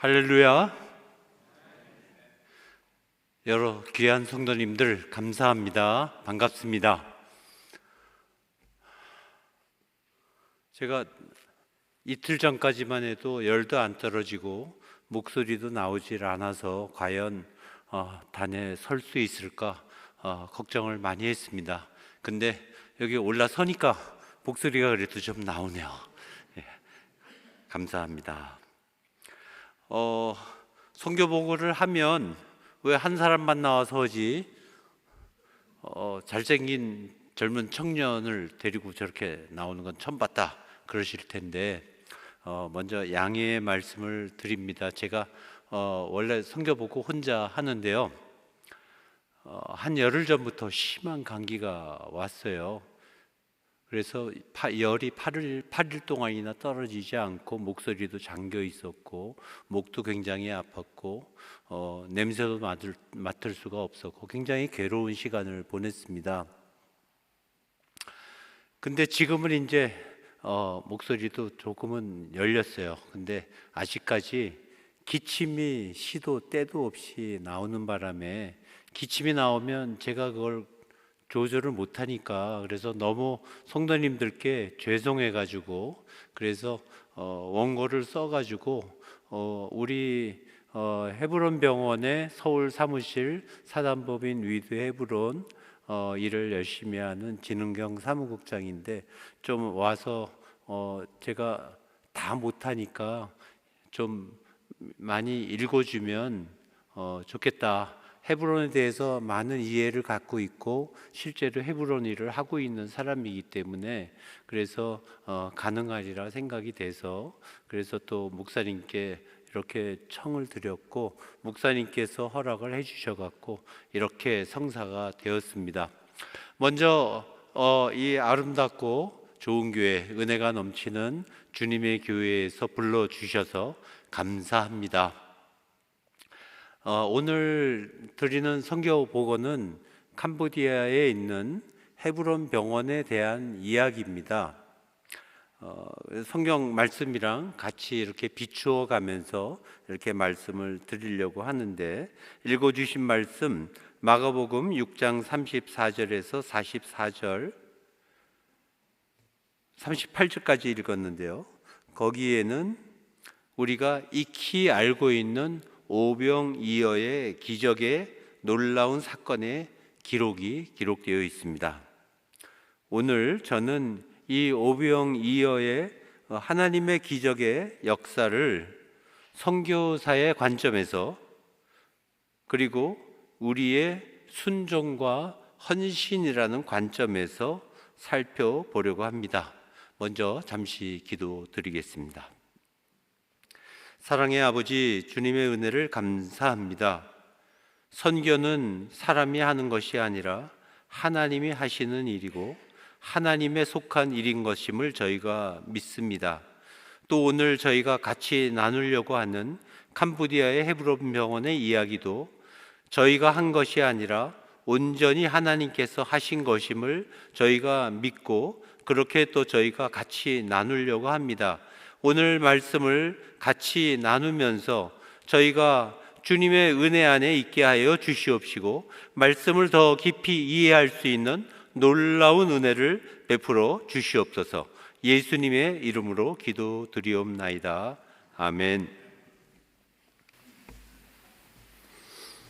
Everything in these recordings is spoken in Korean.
할렐루야. 여러 귀한 성도님들 감사합니다. 반갑습니다. 제가 이틀 전까지만 해도 열도 안 떨어지고 목소리도 나오질 않아서 과연 단에 설 수 있을까 걱정을 많이 했습니다. 근데 여기 올라서니까 목소리가 그래도 좀 나오네요. 예, 감사합니다. 선교 보고를 하면 왜 한 사람만 나와서 하지? 잘생긴 젊은 청년을 데리고 저렇게 나오는 건 처음 봤다 그러실 텐데 먼저 양해의 말씀을 드립니다. 제가 원래 선교 보고 혼자 하는데요. 한 열흘 전부터 심한 감기가 왔어요. 그래서 열이 8일 동안이나 떨어지지 않고 목소리도 잠겨 있었고 목도 굉장히 아팠고 냄새도 맡을 수가 없었고 굉장히 괴로운 시간을 보냈습니다. 근데 지금은 이제 목소리도 조금은 열렸어요. 근데 아직까지 기침이 시도 때도 없이 나오는 바람에 기침이 나오면 제가 그걸 조절을 못하니까 그래서 너무 성도님들께 죄송해가지고 그래서 원고를 써가지고 우리 헤브론 병원의 서울 사무실 사단법인 위드 헤브론 일을 열심히 하는 진은경 사무국장인데 좀 와서 제가 다 못하니까 좀 많이 읽어주면 좋겠다. 헤브론에 대해서 많은 이해를 갖고 있고 실제로 헤브론 일을 하고 있는 사람이기 때문에 그래서 가능하리라 생각이 돼서 그래서 또 목사님께 이렇게 청을 드렸고 목사님께서 허락을 해주셔갖고 이렇게 성사가 되었습니다. 먼저 이 아름답고 좋은 교회, 은혜가 넘치는 주님의 교회에서 불러주셔서 감사합니다. 오늘 드리는 선교 보고는 캄보디아에 있는 헤브론 병원에 대한 이야기입니다. 성경 말씀이랑 같이 이렇게 비추어 가면서 이렇게 말씀을 드리려고 하는데 읽어주신 말씀 마가복음 6장 34절에서 44절 38절까지 읽었는데요. 거기에는 우리가 익히 알고 있는 오병이어의 기적의 놀라운 사건의 기록이 기록되어 있습니다. 오늘 저는 이 오병이어의 하나님의 기적의 역사를 선교사의 관점에서 그리고 우리의 순종과 헌신이라는 관점에서 살펴보려고 합니다. 먼저 잠시 기도드리겠습니다. 사랑의 아버지 주님의 은혜를 감사합니다. 선교는 사람이 하는 것이 아니라 하나님이 하시는 일이고 하나님에 속한 일인 것임을 저희가 믿습니다. 또 오늘 저희가 같이 나누려고 하는 캄보디아의 헤브론 병원의 이야기도 저희가 한 것이 아니라 온전히 하나님께서 하신 것임을 저희가 믿고 그렇게 또 저희가 같이 나누려고 합니다. 오늘 말씀을 같이 나누면서 저희가 주님의 은혜 안에 있게 하여 주시옵시고 말씀을 더 깊이 이해할 수 있는 놀라운 은혜를 베풀어 주시옵소서. 예수님의 이름으로 기도드리옵나이다. 아멘.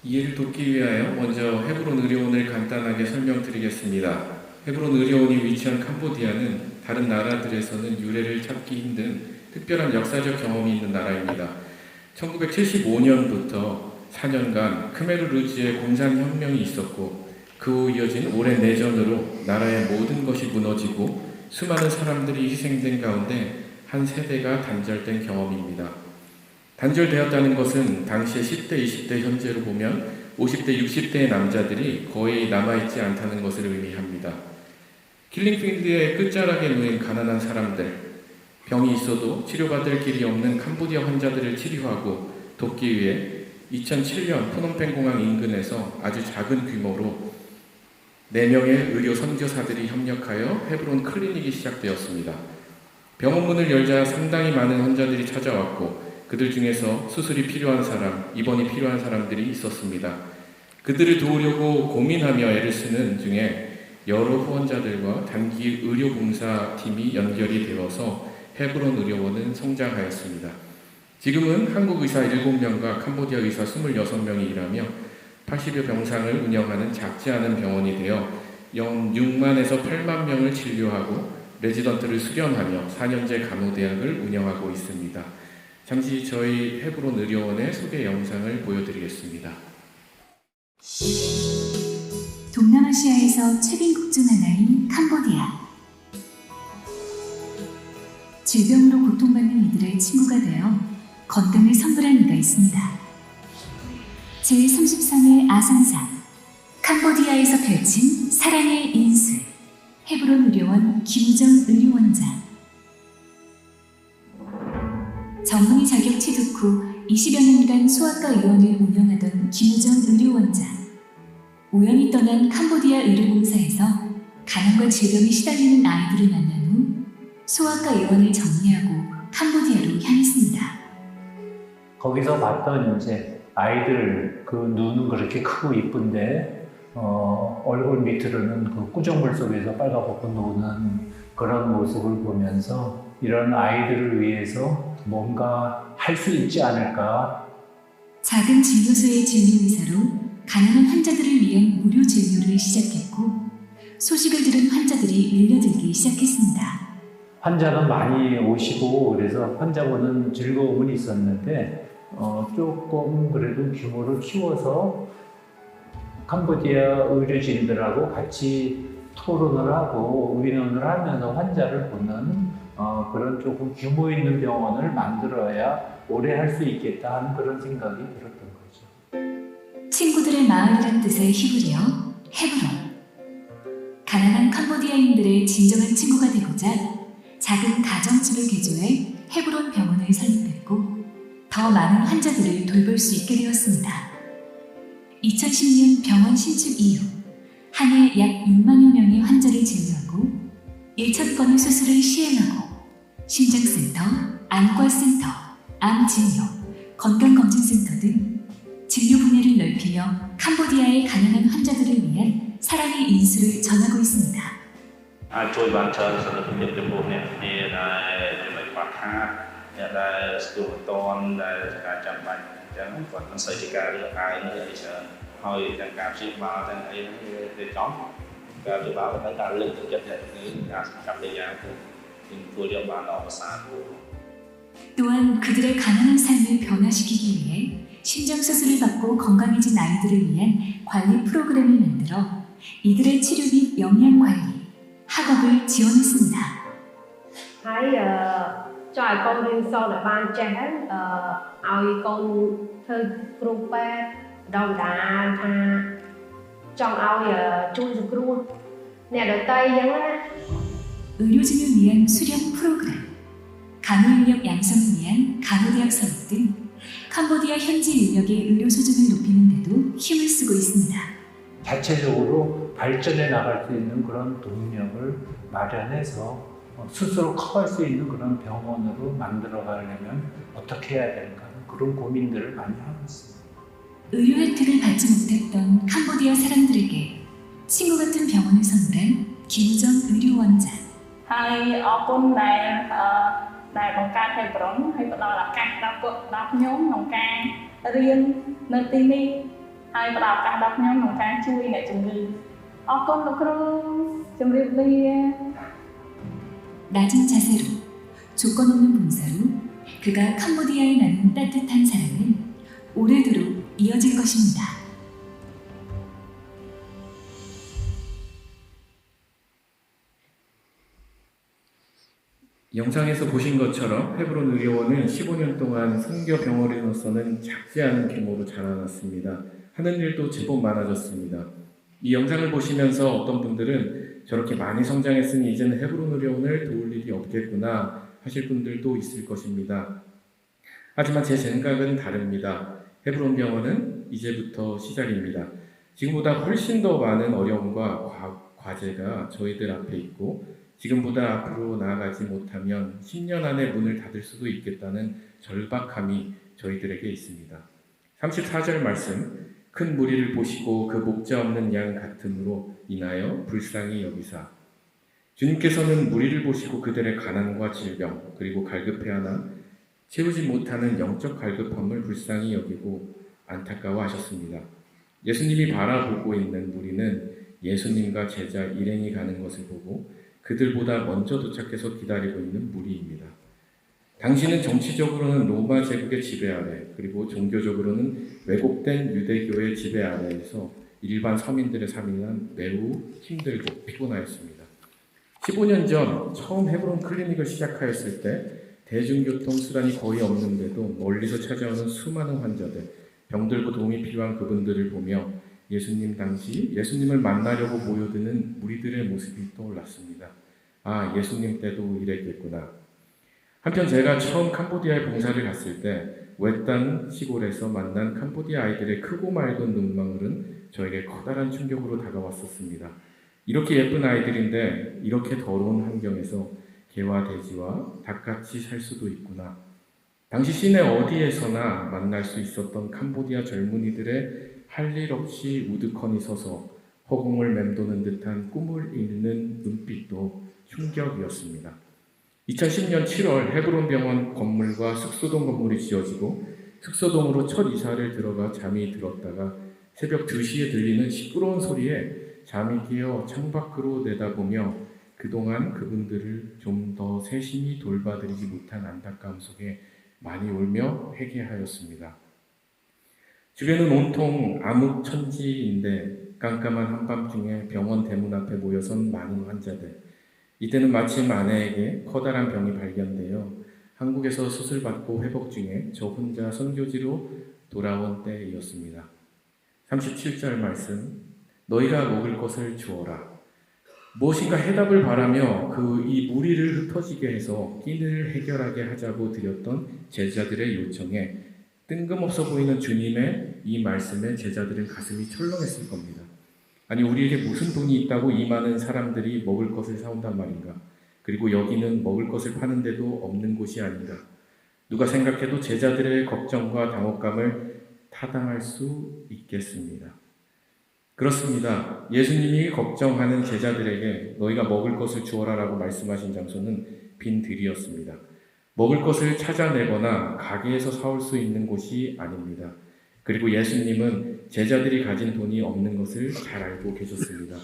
이해를 돕기 위하여 먼저 헤브론 의료원을 간단하게 설명드리겠습니다. 헤브론 의료원이 위치한 캄보디아는 다른 나라들에서는 유래를 찾기 힘든 특별한 역사적 경험이 있는 나라입니다. 1975년부터 4년간 크메르루지에 공산혁명이 있었고 그 후 이어진 오랜 내전으로 나라의 모든 것이 무너지고 수많은 사람들이 희생된 가운데 한 세대가 단절된 경험입니다. 단절되었다는 것은 당시의 10대, 20대 현재로 보면 50대, 60대의 남자들이 거의 남아있지 않다는 것을 의미합니다. 킬링필드의 끝자락에 놓인 가난한 사람들, 병이 있어도 치료받을 길이 없는 캄보디아 환자들을 치료하고 돕기 위해 2007년 프놈펜 공항 인근에서 아주 작은 규모로 4명의 의료 선교사들이 협력하여 헤브론 클리닉이 시작되었습니다. 병원 문을 열자 상당히 많은 환자들이 찾아왔고 그들 중에서 수술이 필요한 사람, 입원이 필요한 사람들이 있었습니다. 그들을 도우려고 고민하며 애를 쓰는 중에 여러 후원자들과 단기 의료봉사팀이 연결이 되어서 헤브론 의료원은 성장하였습니다. 지금은 한국 의사 7명과 캄보디아 의사 26명이 일하며 80여 병상을 운영하는 작지 않은 병원이 되어 연 6만에서 8만 명을 진료하고 레지던트를 수련하며 4년제 간호대학을 운영하고 있습니다. 잠시 저희 헤브론 의료원의 소개 영상을 보여드리겠습니다. 동남아시아에서 최빈국 중 하나인 캄보디아. 질병으로 고통받는 이들의 친구가 되어 건강을 선물한 이가 있습니다. 제33회 아산상, 캄보디아에서 펼친 사랑의 인수, 헤브론 의료원 김우정 의료원장. 전문의 자격 취득 후 20여 년간 소아과 의원을 운영하던 김우정 의료원장. 우연히 떠난 캄보디아 의료봉사에서 가난과 질병에 시달리는 아이들을 만난 후 소아과 의원을 정리하고 캄보디아로 향했습니다. 거기서 봤던 이제 아이들 그 눈은 그렇게 크고 이쁜데 얼굴 밑으로는 그 꾸정물 속에서 빨갛고 노는 그런 모습을 보면서 이런 아이들을 위해서 뭔가 할 수 있지 않을까. 작은 진료소의 진료의사로 가난한 환자들을 위한 무료 진료를 시작했고 소식을 들은 환자들이 밀려들기 시작했습니다. 환자는 많이 오시고 그래서 환자 보는 즐거움은 있었는데 조금 그래도 규모를 키워서 캄보디아 의료진들하고 같이 토론을 하고 의논을 하면서 환자를 보는 그런 조금 규모 있는 병원을 만들어야 오래 할 수 있겠다 하는 그런 생각이 들었던 거죠. 친구들의 마을이란 뜻의 히브리어 헤브론. 가난한 캄보디아인들의 진정한 친구가 되고자 작은 가정집을 개조해 헤브론 병원을 설립했고 더 많은 환자들을 돌볼 수 있게 되었습니다. 2010년 병원 신축 이후 한 해 약 6만여 명의 환자를 진료하고 1,000건의 수술을 시행하고 심장센터, 안과센터, 암진료, 건강검진센터 등 진료 분야를 넓히며 캄보디아의 가난한 환자들을 위한 사랑의 인수를 전하고 있습니다. ជួយបានច្រើនសន្តិភាពចំពោះអ្នកគ្នាដែលមិនខ្វះខាតអ្នកដែលស្ទួតតនដែលការចាំបាច់អញ្ចឹងគាត់មិនសូវជាការរើសអើងអីច្រើនហើយទាំងការព្យាបាលទាំងអីហ្នឹងវាចំការព្យាបាលទៅការលើកទឹកចិត្តអ្នកនេះការសម្រាប់យ៉ាងគឺធ្វើយកបានដល់ប្រសើរ 또한 그들의 가난한 삶을 변화시키기 위해 심장수술을 받고 건강해진 아이들을 위한 관리 프로그램을 만들어 이들의 치료 및 영양관리, 학업을 지원했습니다. ហើយចង់ឲ្យកូនរៀនសូត្រឲ្យបានចេះឲ្យកូនធ្វើគ្រូពេទ្យដល់ម្ដាយថាចង់ឲ្យជួយសង្គ្រោះអ្នកដទៃអញ្ចឹងណា 의료진을 위한 수련 프로그램, 간호인력 양성을 위한 간호대학 설립 등 캄보디아 현지 인력의 의료 수준을 높이는 데도 힘을 쓰고 있습니다. 자체적으로 발전해 나갈 수 있는 그런 동력을 마련해서 스스로 커갈 수 있는 그런 병원으로 만들어 가려면 어떻게 해야 될까 그런 고민들을 많이 하고 있습니다. 의료 혜택을 받지 못했던 캄보디아 사람들에게 친구 같은 병원을 선물한 김우정 의료원장. ហើយអរគុណដែលបង្កើត Hebron ហើយផ្ដល់ឱកាសដល់ខ្ញុំក្នុងការរៀននៅទីនេះហើយផ្ដល់ឱកាសដល់ខ្ញុំក្នុងការជួយអ្នកជំងឺអរគុណលោកគ្រូជំរាបលា 낮은 자세로 조건 없는 봉사로 그가 캄보디아에 나눈 따뜻한 사랑은 오래도록 이어질 것입니다. 영상에서 보신 것처럼 헤브론 의료원은 15년 동안 선교 병원으로서는 작지 않은 규모로 자라났습니다. 하는 일도 제법 많아졌습니다. 이 영상을 보시면서 어떤 분들은 저렇게 많이 성장했으니 이제는 헤브론 의료원을 도울 일이 없겠구나 하실 분들도 있을 것입니다. 하지만 제 생각은 다릅니다. 헤브론 병원은 이제부터 시작입니다. 지금보다 훨씬 더 많은 어려움과 과제가 저희들 앞에 있고 지금보다 앞으로 나아가지 못하면 10년 안에 문을 닫을 수도 있겠다는 절박함이 저희들에게 있습니다. 34절 말씀, 큰 무리를 보시고 그 목자 없는 양 같음으로 인하여 불쌍히 여기사. 주님께서는 무리를 보시고 그들의 가난과 질병 그리고 갈급해하나 채우지 못하는 영적 갈급함을 불쌍히 여기고 안타까워하셨습니다. 예수님이 바라보고 있는 무리는 예수님과 제자 일행이 가는 것을 보고 그들보다 먼저 도착해서 기다리고 있는 무리입니다. 당시는 정치적으로는 로마 제국의 지배 아래 그리고 종교적으로는 왜곡된 유대교의 지배 아래에서 일반 서민들의 삶은 매우 힘들고 피곤하였습니다. 15년 전 처음 헤브론 클리닉을 시작하였을 때 대중교통 수단이 거의 없는데도 멀리서 찾아오는 수많은 환자들, 병들고 도움이 필요한 그분들을 보며 예수님을 만나려고 모여드는 무리들의 모습이 떠올랐습니다. 아, 예수님 때도 이랬겠구나. 한편 제가 처음 캄보디아에 봉사를 갔을 때 외딴 시골에서 만난 캄보디아 아이들의 크고 맑은 눈망울은 저에게 커다란 충격으로 다가왔었습니다. 이렇게 예쁜 아이들인데 이렇게 더러운 환경에서 개와 돼지와 닭같이 살 수도 있구나. 당시 시내 어디에서나 만날 수 있었던 캄보디아 젊은이들의 할 일 없이 우두커니 서서 허공을 맴도는 듯한 꿈을 잃는 눈빛도 충격이었습니다. 2010년 7월 헤브론 병원 건물과 숙소동 건물이 지어지고 숙소동으로 첫 이사를 들어가 잠이 들었다가 새벽 2시에 들리는 시끄러운 소리에 잠이 깨어 창밖으로 내다보며 그동안 그분들을 좀 더 세심히 돌봐드리지 못한 안타까움 속에 많이 울며 회개하였습니다. 주변은 온통 암흑천지인데 깜깜한 한밤중에 병원 대문 앞에 모여선 많은 환자들. 이때는 마침 아내에게 커다란 병이 발견되어 한국에서 수술받고 회복 중에 저 혼자 선교지로 돌아온 때이었습니다. 37절 말씀, 너희가 먹을 것을 주어라. 무엇인가 해답을 바라며 이 무리를 흩어지게 해서 끼니를 해결하게 하자고 드렸던 제자들의 요청에 뜬금없어 보이는 주님의 이 말씀에 제자들은 가슴이 철렁했을 겁니다. 아니, 우리에게 무슨 돈이 있다고 이 많은 사람들이 먹을 것을 사온단 말인가? 그리고 여기는 먹을 것을 파는데도 없는 곳이 아닌가? 누가 생각해도 제자들의 걱정과 당혹감을 타당할 수 있겠습니다. 그렇습니다. 예수님이 걱정하는 제자들에게 너희가 먹을 것을 주어라라고 말씀하신 장소는 빈 들이었습니다. 먹을 것을 찾아내거나 가게에서 사올 수 있는 곳이 아닙니다. 그리고 예수님은 제자들이 가진 돈이 없는 것을 잘 알고 계셨습니다.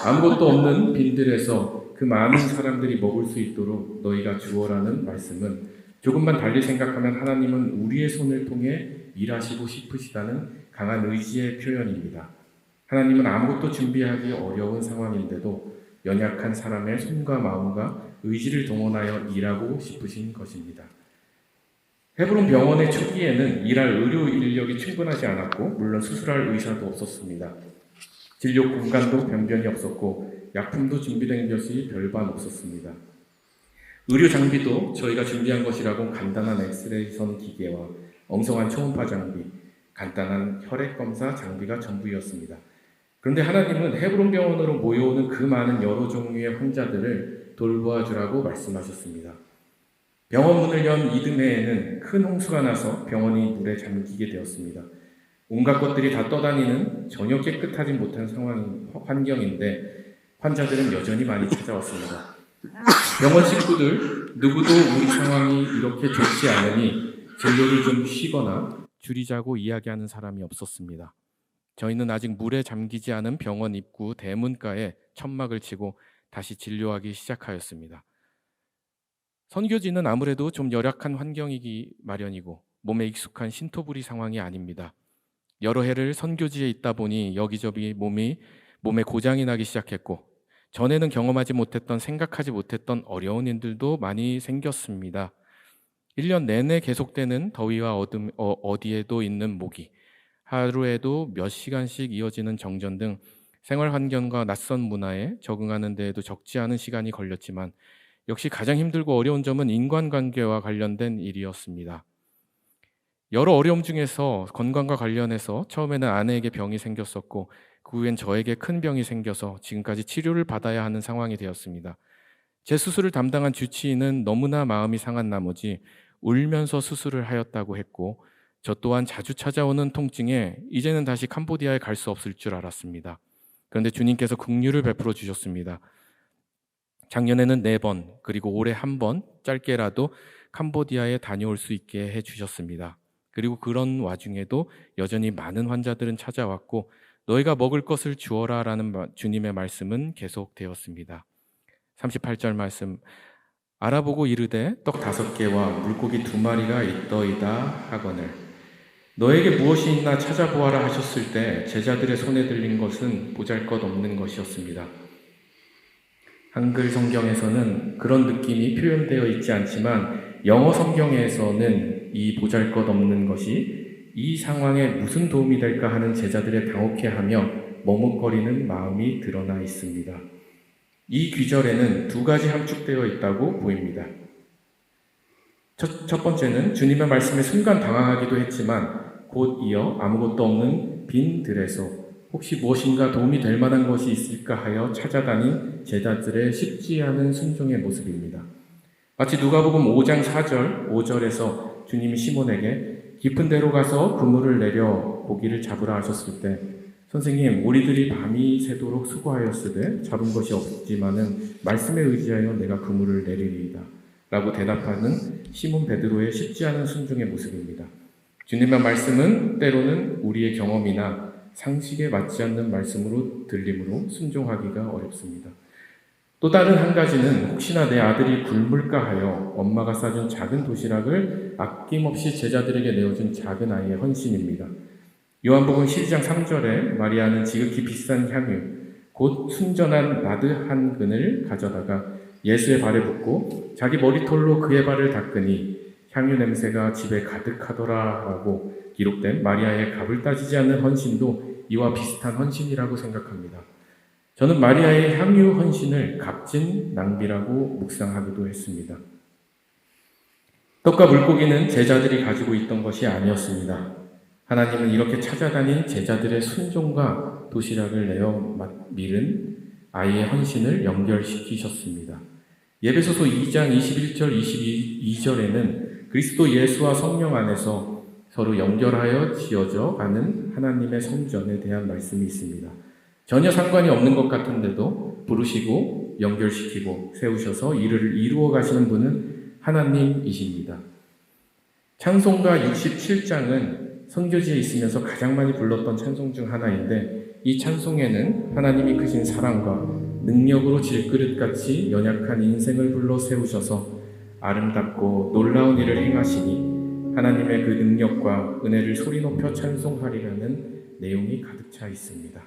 아무것도 없는 빈들에서 그 많은 사람들이 먹을 수 있도록 너희가 주어라는 말씀은 조금만 달리 생각하면 하나님은 우리의 손을 통해 일하시고 싶으시다는 강한 의지의 표현입니다. 하나님은 아무것도 준비하기 어려운 상황인데도 연약한 사람의 손과 마음과 의지를 동원하여 일하고 싶으신 것입니다. 헤브론 병원의 초기에는 일할 의료 인력이 충분하지 않았고 물론 수술할 의사도 없었습니다. 진료 공간도 변변히 없었고 약품도 준비된 것이 별반 없었습니다. 의료 장비도 저희가 준비한 것이라고 간단한 엑스레이선 기계와 엉성한 초음파 장비, 간단한 혈액 검사 장비가 전부였습니다. 그런데 하나님은 헤브론 병원으로 모여오는 그 많은 여러 종류의 환자들을 돌보아주라고 말씀하셨습니다. 병원 문을 연 이듬해에는 큰 홍수가 나서 병원이 물에 잠기게 되었습니다. 온갖 것들이 다 떠다니는 전혀 깨끗하지 못한 환경인데 환자들은 여전히 많이 찾아왔습니다. 병원 식구들 누구도 우리 상황이 이렇게 좋지 않으니 진료를 좀 쉬거나 줄이자고 이야기하는 사람이 없었습니다. 저희는 아직 물에 잠기지 않은 병원 입구 대문가에 천막을 치고 다시 진료하기 시작하였습니다. 선교지는 아무래도 좀 열악한 환경이기 마련이고 몸에 익숙한 신토부리 상황이 아닙니다. 여러 해를 선교지에 있다 보니 여기저기 몸에 고장이 나기 시작했고 전에는 경험하지 못했던 생각하지 못했던 어려운 일들도 많이 생겼습니다. 1년 내내 계속되는 더위와 어디에도 있는 모기, 하루에도 몇 시간씩 이어지는 정전 등 생활 환경과 낯선 문화에 적응하는 데에도 적지 않은 시간이 걸렸지만 역시 가장 힘들고 어려운 점은 인간관계와 관련된 일이었습니다. 여러 어려움 중에서 건강과 관련해서 처음에는 아내에게 병이 생겼었고 그 후엔 저에게 큰 병이 생겨서 지금까지 치료를 받아야 하는 상황이 되었습니다. 제 수술을 담당한 주치의는 너무나 마음이 상한 나머지 울면서 수술을 하였다고 했고, 저 또한 자주 찾아오는 통증에 이제는 다시 캄보디아에 갈 수 없을 줄 알았습니다. 그런데 주님께서 긍휼을 베풀어 주셨습니다. 작년에는 4번, 그리고 올해 1번 짧게라도 캄보디아에 다녀올 수 있게 해주셨습니다. 그리고 그런 와중에도 여전히 많은 환자들은 찾아왔고, 너희가 먹을 것을 주어라 라는 주님의 말씀은 계속되었습니다. 38절 말씀, 알아보고 이르되 떡 5개와 물고기 2마리가 있더이다 하거늘 너에게 무엇이 있나 찾아보아라 하셨을 때 제자들의 손에 들린 것은 보잘것없는 것이었습니다. 한글 성경에서는 그런 느낌이 표현되어 있지 않지만 영어 성경에서는 이 보잘것없는 것이 이 상황에 무슨 도움이 될까 하는 제자들의 당혹해하며 머뭇거리는 마음이 드러나 있습니다. 이 귀절에는 2가지 함축되어 있다고 보입니다. 첫 번째는 주님의 말씀에 순간 당황하기도 했지만 곧 이어 아무것도 없는 빈 들에서 혹시 무엇인가 도움이 될 만한 것이 있을까 하여 찾아다닌 제자들의 쉽지 않은 순종의 모습입니다. 마치 누가복음 5장 4절, 5절에서 주님이 시몬에게 깊은 데로 가서 그물을 내려 고기를 잡으라 하셨을 때 선생님, 우리들이 밤이 새도록 수고하였으되 잡은 것이 없지만은 말씀에 의지하여 내가 그물을 내리리이다 라고 대답하는 시몬 베드로의 쉽지 않은 순종의 모습입니다. 주님의 말씀은 때로는 우리의 경험이나 상식에 맞지 않는 말씀으로 들림으로 순종하기가 어렵습니다. 또 다른 한 가지는 혹시나 내 아들이 굶을까 하여 엄마가 싸준 작은 도시락을 아낌없이 제자들에게 내어준 작은 아이의 헌신입니다. 요한복음 12장 3절에 마리아는 지극히 비싼 향유, 곧 순전한 나드 한 근을 가져다가 예수의 발에 붓고 자기 머리털로 그의 발을 닦으니 향유 냄새가 집에 가득하더라 라고 기록된 마리아의 값을 따지지 않는 헌신도 이와 비슷한 헌신이라고 생각합니다. 저는 마리아의 향유 헌신을 값진 낭비라고 묵상하기도 했습니다. 떡과 물고기는 제자들이 가지고 있던 것이 아니었습니다. 하나님은 이렇게 찾아다닌 제자들의 순종과 도시락을 내어 밀은 아이의 헌신을 연결시키셨습니다. 예배소서 2장 21절 22절에는 그리스도 예수와 성령 안에서 서로 연결하여 지어져 가는 하나님의 성전에 대한 말씀이 있습니다. 전혀 상관이 없는 것 같은데도 부르시고 연결시키고 세우셔서 이를 이루어 가시는 분은 하나님이십니다. 찬송가 67장은 선교지에 있으면서 가장 많이 불렀던 찬송 중 하나인데 이 찬송에는 하나님이 크신 사랑과 능력으로 질그릇같이 연약한 인생을 불러 세우셔서 아름답고 놀라운 일을 행하시니 하나님의 그 능력과 은혜를 소리 높여 찬송하리라는 내용이 가득 차 있습니다.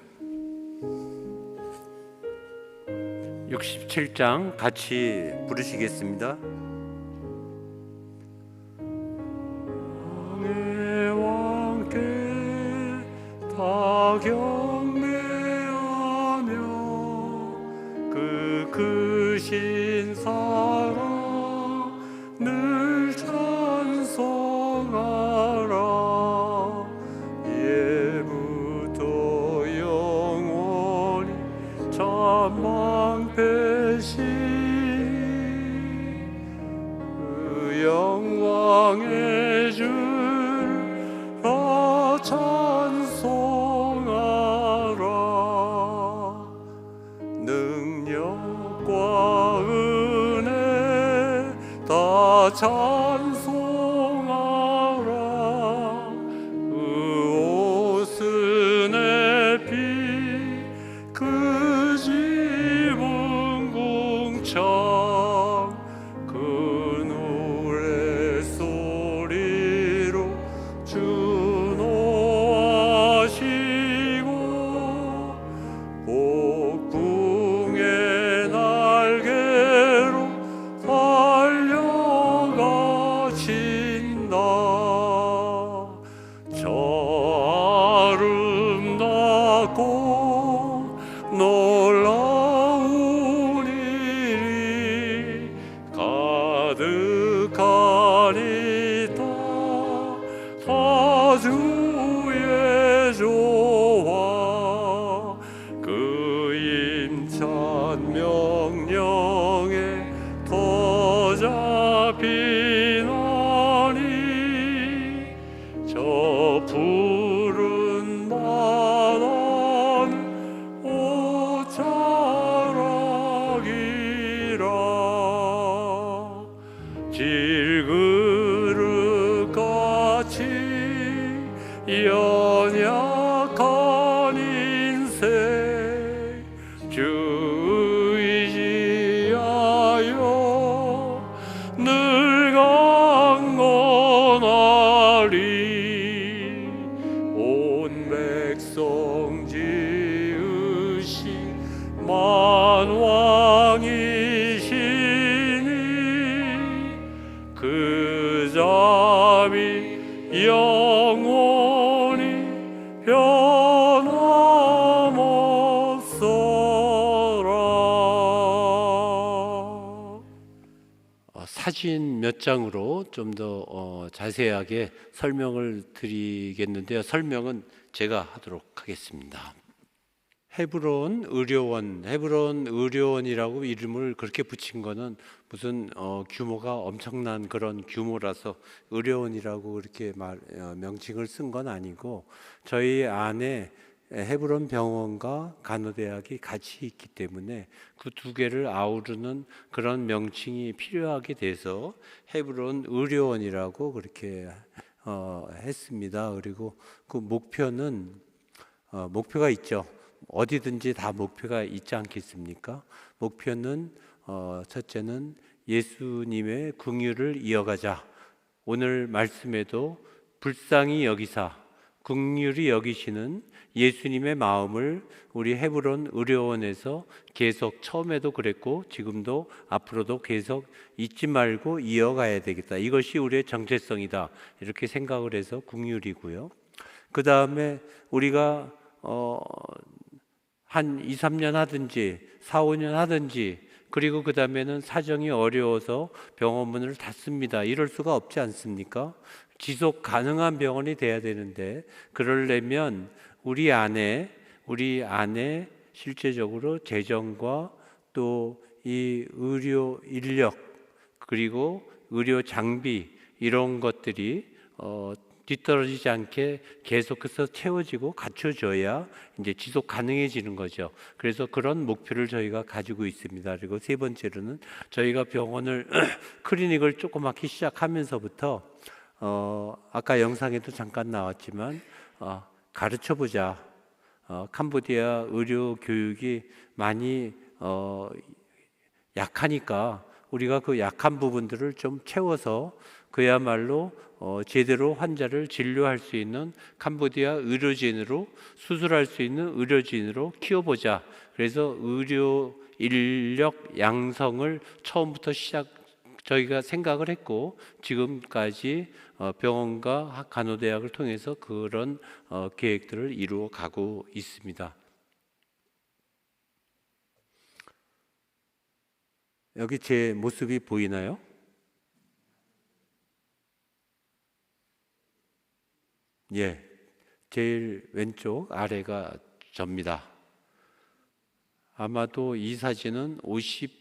67장 같이 부르시겠습니다. 왕의 왕께 다 경배하며 그 크신 사랑 늘 찬송하라. 예부터 영원히 참망패시 그 영광의 주를 다 찬송하라. 능력과 은혜 다 찬송하라. 그 옷은 피 그 집은 궁창 그 노래 소리로 주노하시고 폭풍의 날개로 달려가신다. 저 아름답고 놀라운 일이 가득하니까 다 주의 조화 그 임찬 명령에 만왕이시니 그 잠이 영원히 변함없어라. 사진 몇 장으로 좀 더 자세하게 설명을 드리겠는데요. 설명은 제가 하도록 하겠습니다. 헤브론 의료원이라고 이름을 그렇게 붙인 거는 무슨 규모가 엄청난 그런 규모라서 의료원이라고 그렇게 명칭을 쓴 건 아니고, 저희 안에 헤브론 병원과 간호대학이 같이 있기 때문에 그 두 개를 아우르는 그런 명칭이 필요하게 돼서 헤브론 의료원이라고 그렇게 했습니다. 그리고 그 목표가 있죠. 어디든지 다 목표가 있지 않겠습니까? 목표는 첫째는 예수님의 긍휼을 이어가자. 오늘 말씀에도 불쌍히 여기사 긍휼히 여기시는 예수님의 마음을 우리 헤브론 의료원에서 계속, 처음에도 그랬고 지금도 앞으로도 계속 잊지 말고 이어가야 되겠다. 이것이 우리의 정체성이다. 이렇게 생각을 해서 긍휼이고요. 그 다음에 우리가 한 2, 3년 하든지 4, 5년 하든지, 그리고 그 다음에는 사정이 어려워서 병원 문을 닫습니다. 이럴 수가 없지 않습니까? 지속 가능한 병원이 돼야 되는데, 그러려면 우리 안에 실제적으로 재정과 또 이 의료 인력 그리고 의료 장비 이런 것들이 뒤떨어지지 않게 계속해서 채워지고 갖춰져야 이제 지속 가능해지는 거죠. 그래서 그런 목표를 저희가 가지고 있습니다. 그리고 세 번째로는 저희가 병원을 클리닉을 조그맣게 시작하면서부터 아까 영상에도 잠깐 나왔지만 가르쳐보자. 캄보디아 의료 교육이 많이 약하니까 우리가 그 약한 부분들을 좀 채워서 그야말로 제대로 환자를 진료할 수 있는 캄보디아 의료진으로, 수술할 수 있는 의료진으로 키워보자. 그래서 의료 인력 양성을 처음부터 저희가 생각을 했고, 지금까지 병원과 간호대학을 통해서 그런 계획들을 이루어 가고 있습니다. 여기 제 모습이 보이나요? 예, 제일 왼쪽 아래가 접니다. 아마도 이 사진은 50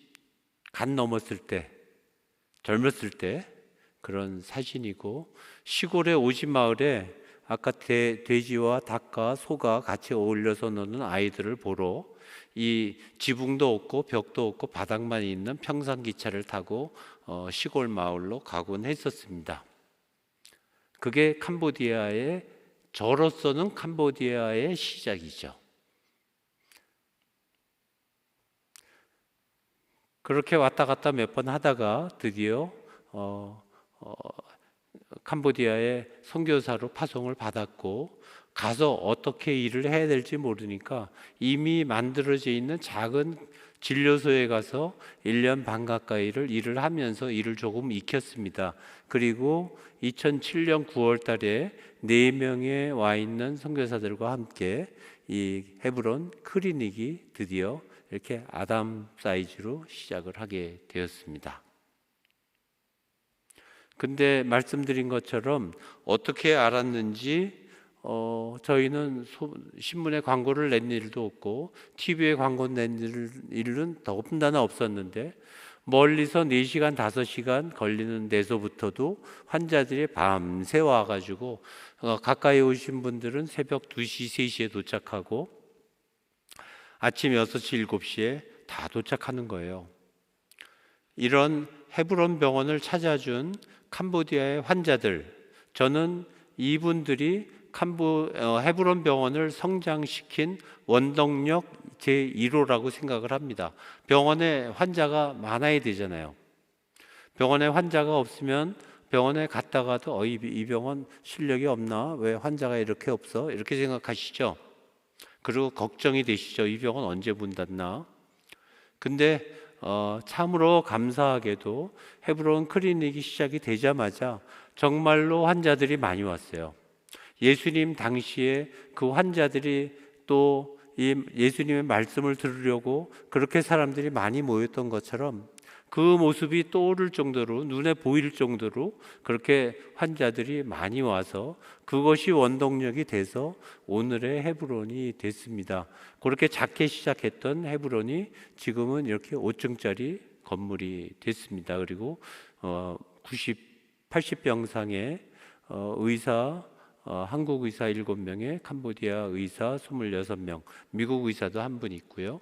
간 넘었을 때, 젊었을 때 그런 사진이고, 시골의 오지마을에 아까 돼지와 닭과 소가 같이 어울려서 노는 아이들을 보러 이 지붕도 없고 벽도 없고 바닥만 있는 평상기차를 타고 시골 마을로 가곤 했었습니다. 그게 저로서는 캄보디아의 시작이죠. 그렇게 왔다 갔다 몇 번 하다가 드디어 캄보디아의 선교사로 파송을 받았고, 가서 어떻게 일을 해야 될지 모르니까 이미 만들어져 있는 작은 진료소에 가서 1년 반 가까이를 일을 하면서 일을 조금 익혔습니다. 그리고 2007년 9월 달에 4명의 와 있는 선교사들과 함께 이 헤브론 클리닉이 드디어 이렇게 아담 사이즈로 시작을 하게 되었습니다. 근데 말씀드린 것처럼 어떻게 알았는지 저희는 신문에 광고를 낸 일도 없고 TV에 광고 낸 일은 더군다나 없었는데, 멀리서 4시간, 5시간 걸리는 데서부터도 환자들이 밤새 와가지고 가까이 오신 분들은 새벽 2시, 3시에 도착하고 아침 6시, 7시에 다 도착하는 거예요. 이런 헤브론 병원을 찾아준 캄보디아의 환자들, 저는 이분들이 헤브론 병원을 성장시킨 원동력 제1호라고 생각을 합니다. 병원에 환자가 많아야 되잖아요. 병원에 환자가 없으면 병원에 갔다가도 이 병원 실력이 없나? 왜 환자가 이렇게 없어? 이렇게 생각하시죠. 그리고 걱정이 되시죠. 이 병원 언제 문 닫나? 근데 참으로 감사하게도 헤브론 클리닉이 시작이 되자마자 정말로 환자들이 많이 왔어요. 예수님 당시에 그 환자들이 또 이 예수님의 말씀을 들으려고 그렇게 사람들이 많이 모였던 것처럼 그 모습이 떠오를 정도로, 눈에 보일 정도로 그렇게 환자들이 많이 와서 그것이 원동력이 돼서 오늘의 헤브론이 됐습니다. 그렇게 작게 시작했던 헤브론이 지금은 이렇게 5층짜리 건물이 됐습니다. 그리고 80병상의 의사, 한국 의사 7명에 캄보디아 의사 26명, 미국 의사도 한 분 있고요.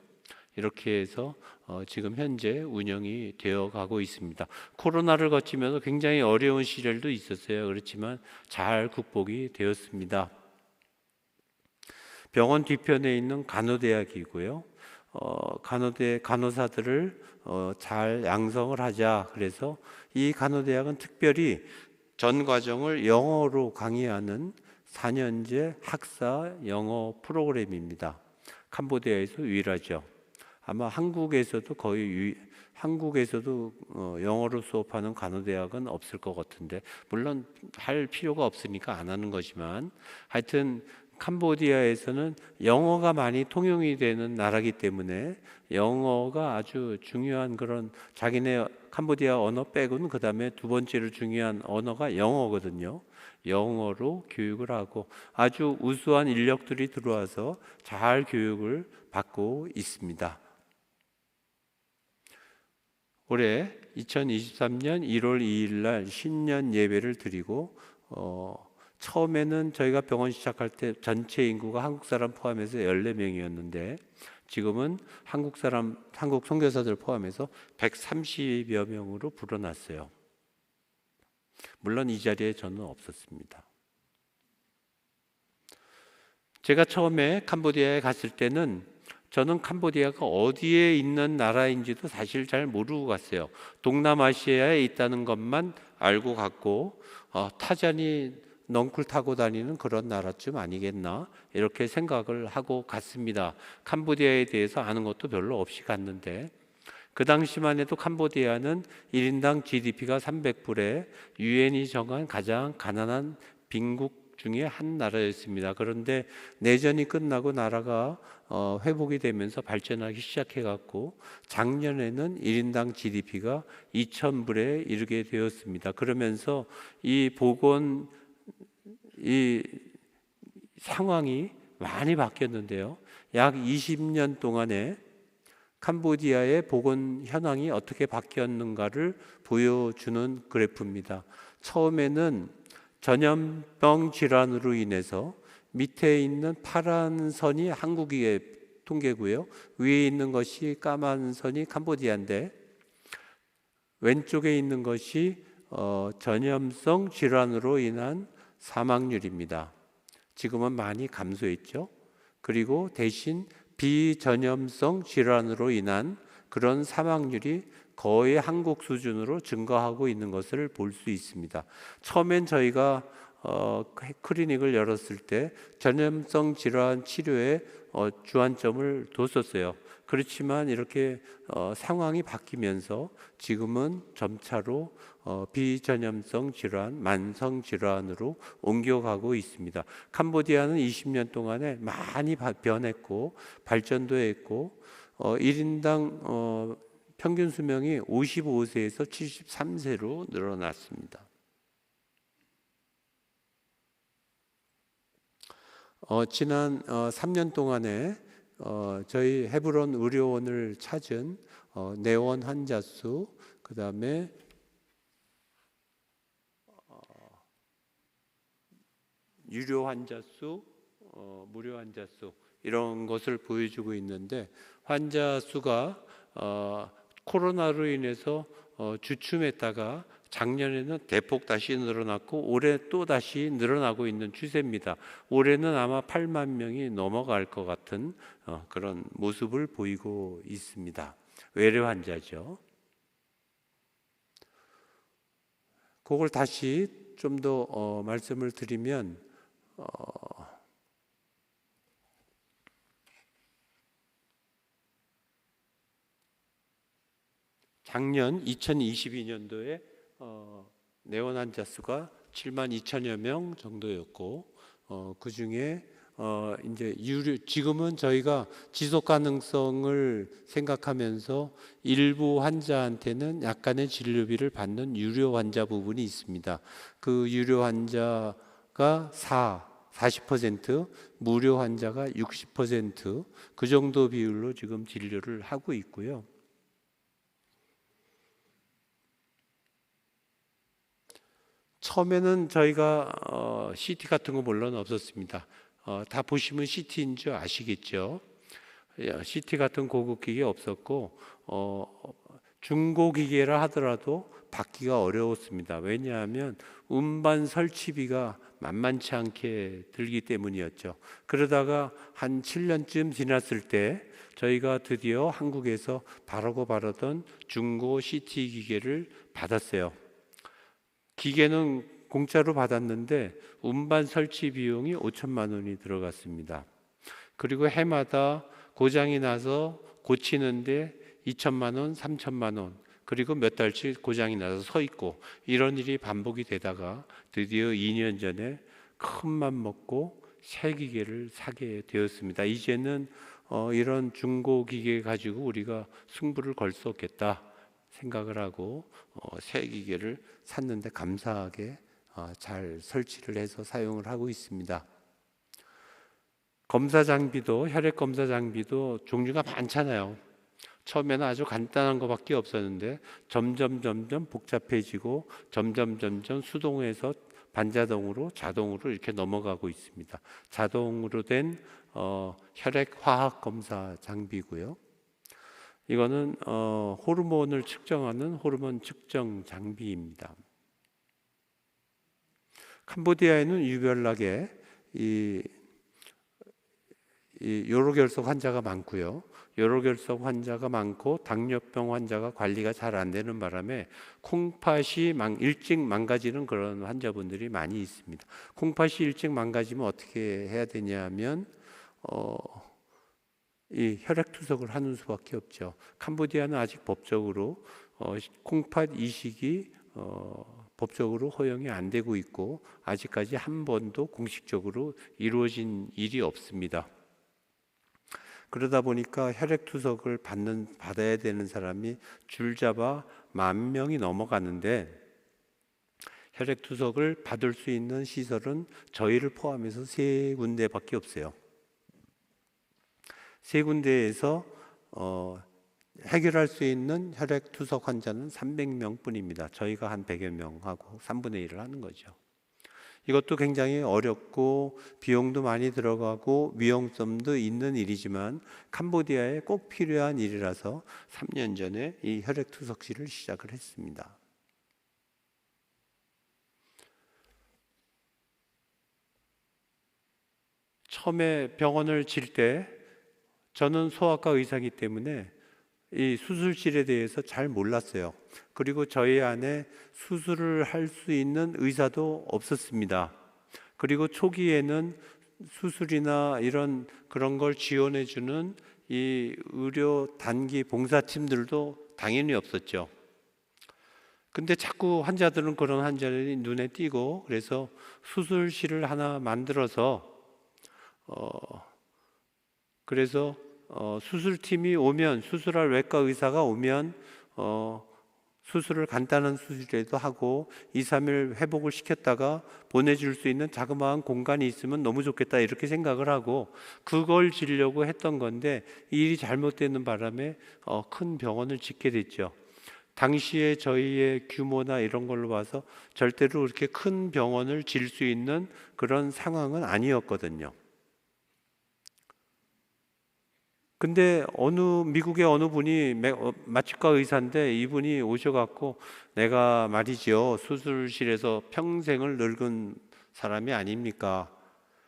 이렇게 해서 지금 현재 운영이 되어 가고 있습니다. 코로나를 거치면서 굉장히 어려운 시절도 있었어요. 그렇지만 잘 극복이 되었습니다. 병원 뒤편에 있는 간호대학이고요. 간호사들을 잘 양성을 하자. 그래서 이 간호대학은 특별히 전 과정을 영어로 강의하는 4년제 학사 영어 프로그램입니다. 캄보디아에서 유일하죠. 아마 한국에서도 영어로 수업하는 간호대학은 없을 것 같은데, 물론 할 필요가 없으니까 안 하는 거지만, 하여튼 캄보디아에서는 영어가 많이 통용이 되는 나라이기 때문에 영어가 아주 중요한 그런, 자기네 캄보디아 언어 빼고는 그 다음에 두 번째로 중요한 언어가 영어거든요. 영어로 교육을 하고 아주 우수한 인력들이 들어와서 잘 교육을 받고 있습니다. 올해 2023년 1월 2일 날 신년 예배를 드리고 처음에는 저희가 병원 시작할 때 전체 인구가 한국 사람 포함해서 14명이었는데 지금은 한국 선교사들 포함해서 130여 명으로 불어났어요. 물론 이 자리에 저는 없었습니다. 제가 처음에 캄보디아에 갔을 때는 저는 캄보디아가 어디에 있는 나라인지도 사실 잘 모르고 갔어요. 동남아시아에 있다는 것만 알고 갔고 타잔이 넝쿨 타고 다니는 그런 나라쯤 아니겠나 이렇게 생각을 하고 갔습니다. 캄보디아에 대해서 아는 것도 별로 없이 갔는데 그 당시만 해도 캄보디아는 1인당 GDP가 300불에 유엔이 정한 가장 가난한 빈국 중에 한 나라였습니다. 그런데 내전이 끝나고 나라가 회복이 되면서 발전하기 시작해갖고 작년에는 1인당 GDP가 2,000불에 이르게 되었습니다. 그러면서 이 상황이 많이 바뀌었는데요. 약 20년 동안에 캄보디아의 보건 현황이 어떻게 바뀌었는가를 보여주는 그래프입니다. 처음에는 전염병 질환으로 인해서 밑에 있는 파란 선이 한국의 통계고요. 위에 있는 것이 까만 선이 캄보디아인데 왼쪽에 있는 것이 전염성 질환으로 인한 사망률입니다. 지금은 많이 감소했죠. 그리고 대신 비전염성 질환으로 인한 그런 사망률이 거의 한국 수준으로 증가하고 있는 것을 볼 수 있습니다. 처음엔 저희가 클리닉을 열었을 때 전염성 질환 치료에 주안점을 뒀었어요. 그렇지만 이렇게 상황이 바뀌면서 지금은 점차로 비전염성 질환, 만성 질환으로 옮겨가고 있습니다. 캄보디아는 20년 동안에 많이 변했고 발전도 했고 1인당 평균 수명이 55세에서 73세로 늘어났습니다. 지난 3년 동안에 저희 헤브론 의료원을 찾은 내원 환자 수, 그 다음에 유료 환자 수, 무료 환자 수 이런 것을 보여주고 있는데 환자 수가 코로나로 인해서 주춤했다가 작년에는 대폭 다시 늘어났고 올해 또 다시 늘어나고 있는 추세입니다. 올해는 아마 8만 명이 넘어갈 것 같은 그런 모습을 보이고 있습니다. 외래 환자죠. 그걸 다시 좀 더 말씀을 드리면 작년 2022년도에 내원 환자 수가 7만 2천여 명 정도였고 그 중에 이제 지금은 저희가 지속 가능성을 생각하면서 일부 환자한테는 약간의 진료비를 받는 유료 환자 부분이 있습니다. 그 유료 환자가 40%, 무료 환자가 60%그 정도 비율로 지금 진료를 하고 있고요. 처음에는 저희가 CT 같은 거 물론 없었습니다. 다 보시면 CT인 줄 아시겠죠. CT 같은 고급 기계 없었고 중고 기계라 하더라도 받기가 어려웠습니다. 왜냐하면 운반 설치비가 만만치 않게 들기 때문이었죠. 그러다가 한 7년쯤 지났을 때 저희가 드디어 한국에서 바라고 바라던 중고 CT 기계를 받았어요. 기계는 공짜로 받았는데 운반 설치 비용이 5천만 원이 들어갔습니다. 그리고 해마다 고장이 나서 고치는데 2천만 원, 3천만 원, 그리고 몇 달치 고장이 나서 서 있고, 이런 일이 반복이 되다가 드디어 2년 전에 큰맘 먹고 새 기계를 사게 되었습니다. 이제는 이런 중고 기계 가지고 우리가 승부를 걸 수 없겠다 생각을 하고 새 기계를 샀는데 감사하게 잘 설치를 해서 사용을 하고 있습니다. 검사 장비도, 혈액 검사 장비도 종류가 많잖아요. 처음에는 아주 간단한 것밖에 없었는데 점점 복잡해지고 점점 수동에서 반자동으로 자동으로 이렇게 넘어가고 있습니다. 자동으로 된 혈액 화학 검사 장비고요. 이거는 호르몬을 측정하는 호르몬 측정 장비입니다. 캄보디아에는 유별나게 이 요로결석 환자가 많고요. 요로결석 환자가 많고 당뇨병 환자가 관리가 잘 안 되는 바람에 콩팥이 일찍 망가지는 그런 환자분들이 많이 있습니다. 콩팥이 일찍 망가지면 어떻게 해야 되냐면 이 혈액 투석을 하는 수밖에 없죠. 캄보디아는 아직 법적으로 콩팥 이식이 법적으로 허용이 안 되고 있고 아직까지 한 번도 공식적으로 이루어진 일이 없습니다. 그러다 보니까 혈액 투석을 받아야 되는 사람이 줄잡아 10,000명이 넘어가는데 혈액 투석을 받을 수 있는 시설은 저희를 포함해서 3군데밖에 없어요. 3군데에서 해결할 수 있는 혈액 투석 환자는 300명 뿐입니다. 저희가 한 100여 명하고 3분의 1을 하는 거죠. 이것도 굉장히 어렵고 비용도 많이 들어가고 위험성도 있는 일이지만 캄보디아에 꼭 필요한 일이라서 3년 전에 이 혈액 투석실을 시작을 했습니다. 처음에 병원을 질 때 저는 소아과 의사이기 때문에 이 수술실에 대해서 잘 몰랐어요. 그리고 저희 안에 수술을 할 수 있는 의사도 없었습니다. 그리고 초기에는 수술이나 그런 걸 지원해 주는 이 의료 단기 봉사팀들도 당연히 없었죠. 근데 자꾸 환자들은 그런 환자들이 눈에 띄고 그래서 수술실을 하나 만들어서 그래서 수술팀이 오면 수술할 외과 의사가 오면 수술을 간단한 수술이라도 하고 2, 3일 회복을 시켰다가 보내줄 수 있는 자그마한 공간이 있으면 너무 좋겠다 이렇게 생각을 하고 그걸 지려고 했던 건데 일이 잘못되는 바람에 큰 병원을 짓게 됐죠. 당시에 저희의 규모나 이런 걸로 봐서 절대로 그렇게 큰 병원을 질 수 있는 그런 상황은 아니었거든요. 근데 미국의 어느 분이 마취과 의사인데 이분이 오셔갖고 내가 말이죠 수술실에서 평생을 늙은 사람이 아닙니까?